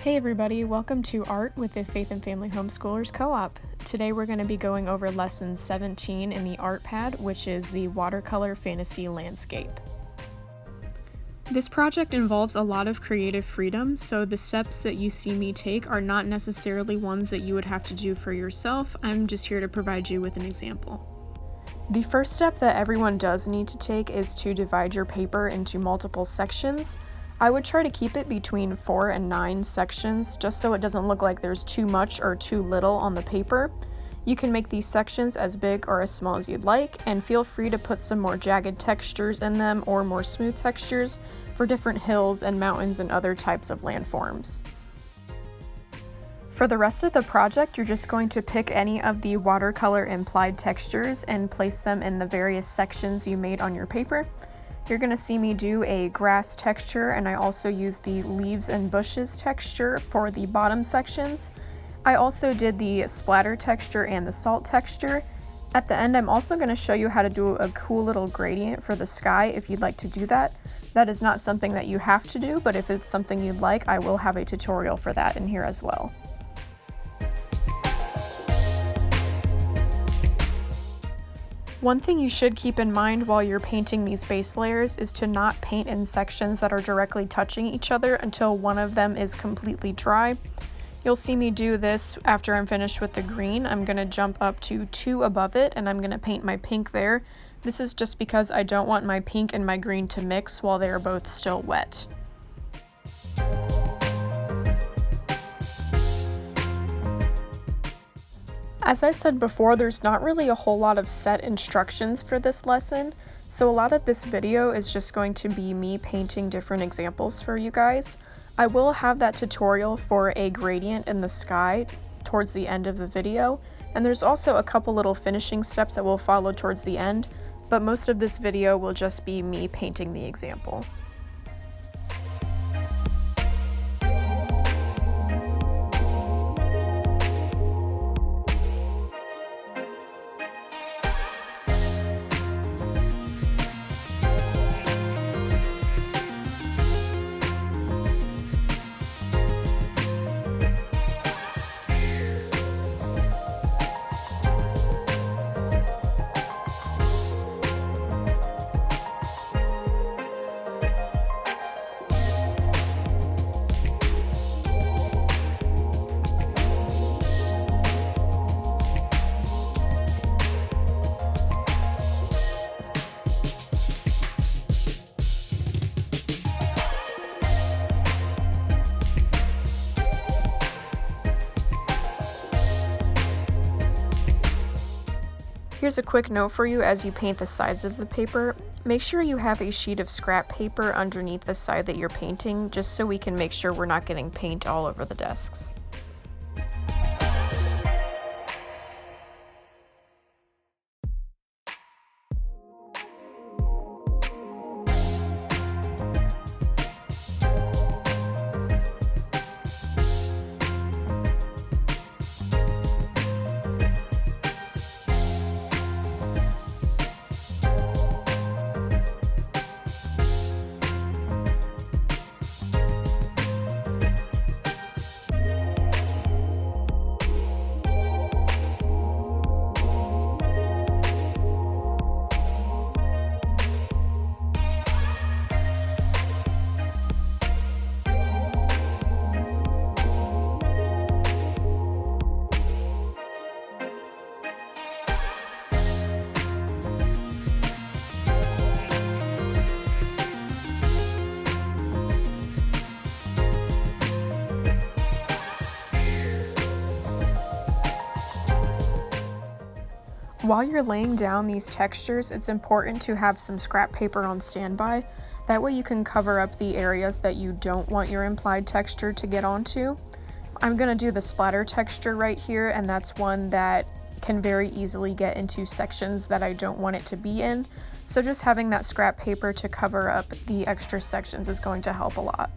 Hey everybody, welcome to Art with the Faith and Family Homeschoolers Co-op. Today we're going to be going over lesson 17 in the art pad, which is the Watercolor Fantasy Landscape. This project involves a lot of creative freedom, so the steps that you see me take are not necessarily ones that you would have to do for yourself. I'm just here to provide you with an example. The first step that everyone does need to take is to divide your paper into multiple sections. I would try to keep it between 4 and 9 sections, just so it doesn't look like there's too much or too little on the paper. You can make these sections as big or as small as you'd like, and feel free to put some more jagged textures in them or more smooth textures for different hills and mountains and other types of landforms. For the rest of the project, you're just going to pick any of the watercolor implied textures and place them in the various sections you made on your paper. You're going to see me do a grass texture, and I also use the leaves and bushes texture for the bottom sections. I also did the splatter texture and the salt texture. At the end, I'm also going to show you how to do a cool little gradient for the sky if you'd like to do that. That is not something that you have to do, but if it's something you'd like, I will have a tutorial for that in here as well. One thing you should keep in mind while you're painting these base layers is to not paint in sections that are directly touching each other until one of them is completely dry. You'll see me do this after I'm finished with the green. I'm going to jump up to 2 above it, and I'm going to paint my pink there. This is just because I don't want my pink and my green to mix while they are both still wet. As I said before, there's not really a whole lot of set instructions for this lesson, so a lot of this video is just going to be me painting different examples for you guys. I will have that tutorial for a gradient in the sky towards the end of the video, and there's also a couple little finishing steps that will follow towards the end, but most of this video will just be me painting the example. Here's a quick note for you as you paint the sides of the paper. Make sure you have a sheet of scrap paper underneath the side that you're painting, just so we can make sure we're not getting paint all over the desks. While you're laying down these textures, it's important to have some scrap paper on standby. That way you can cover up the areas that you don't want your implied texture to get onto. I'm going to do the splatter texture right here, and that's one that can very easily get into sections that I don't want it to be in. So just having that scrap paper to cover up the extra sections is going to help a lot.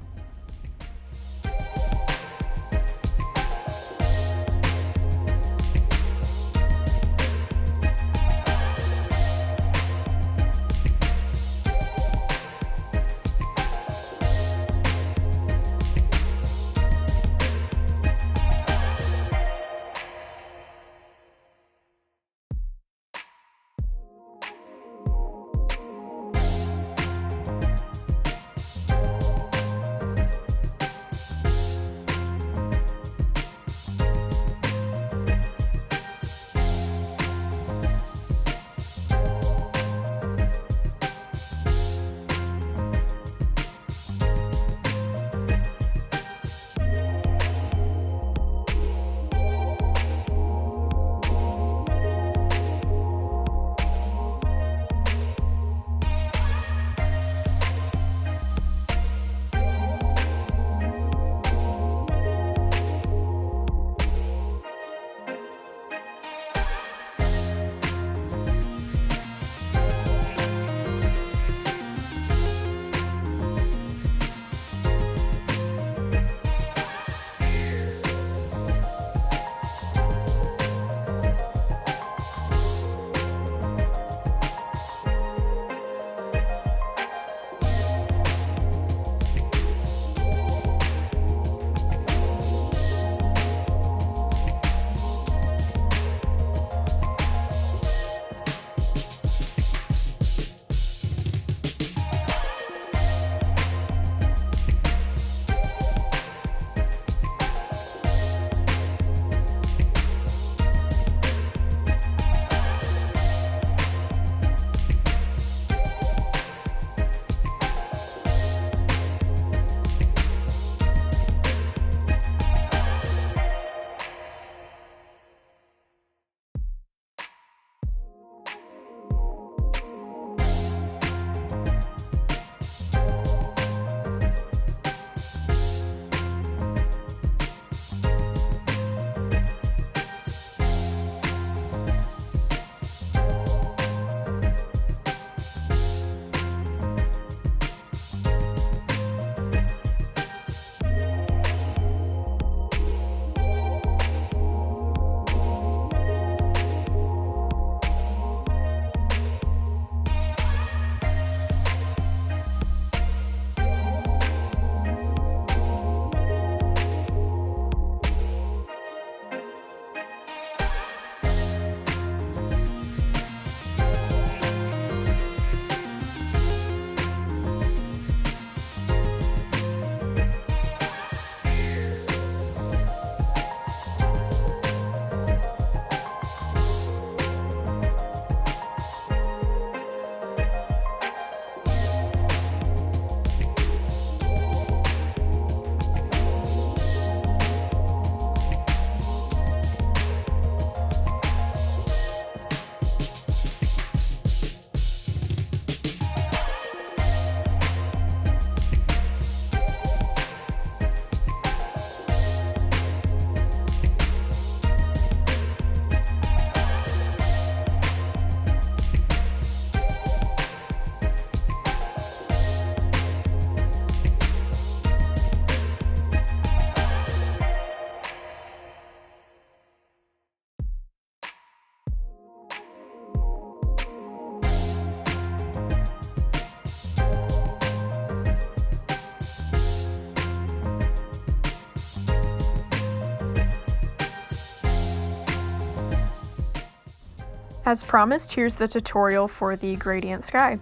As promised, here's the tutorial for the gradient sky.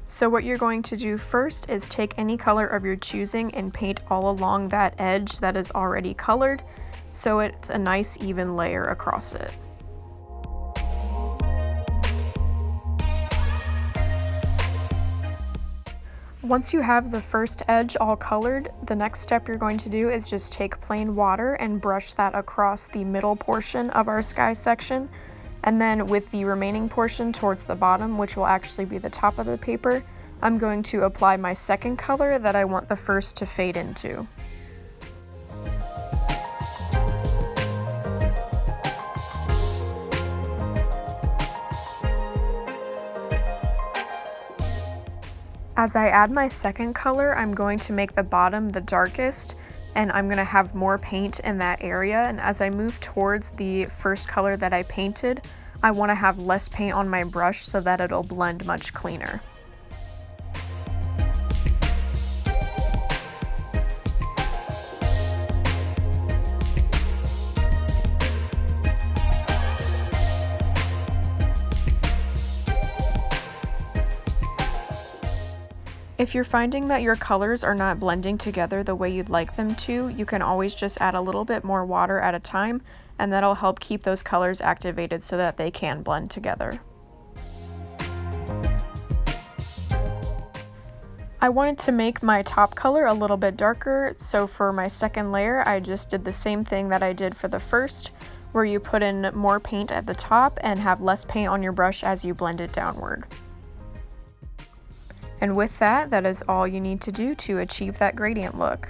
So what you're going to do first is take any color of your choosing and paint all along that edge that is already colored, so it's a nice even layer across it. Once you have the first edge all colored, the next step you're going to do is just take plain water and brush that across the middle portion of our sky section. And then with the remaining portion towards the bottom, which will actually be the top of the paper, I'm going to apply my second color that I want the first to fade into. As I add my second color, I'm going to make the bottom the darkest, and I'm going to have more paint in that area. And as I move towards the first color that I painted, I want to have less paint on my brush so that it'll blend much cleaner. If you're finding that your colors are not blending together the way you'd like them to, you can always just add a little bit more water at a time, and that'll help keep those colors activated so that they can blend together. I wanted to make my top color a little bit darker, so for my second layer I just did the same thing that I did for the first, where you put in more paint at the top and have less paint on your brush as you blend it downward. And with that, that is all you need to do to achieve that gradient look.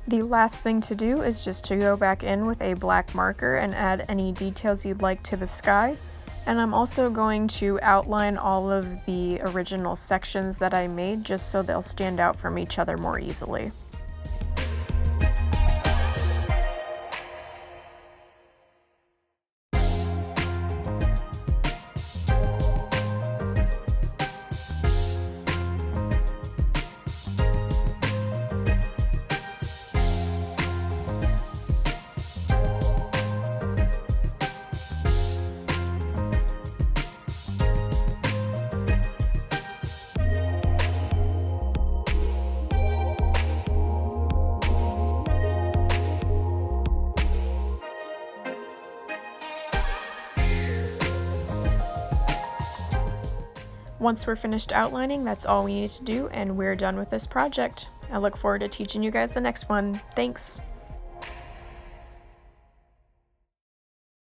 The last thing to do is just to go back in with a black marker and add any details you'd like to the sky. And I'm also going to outline all of the original sections that I made just so they'll stand out from each other more easily. Once we're finished outlining, that's all we need to do, and we're done with this project. I look forward to teaching you guys the next one. Thanks!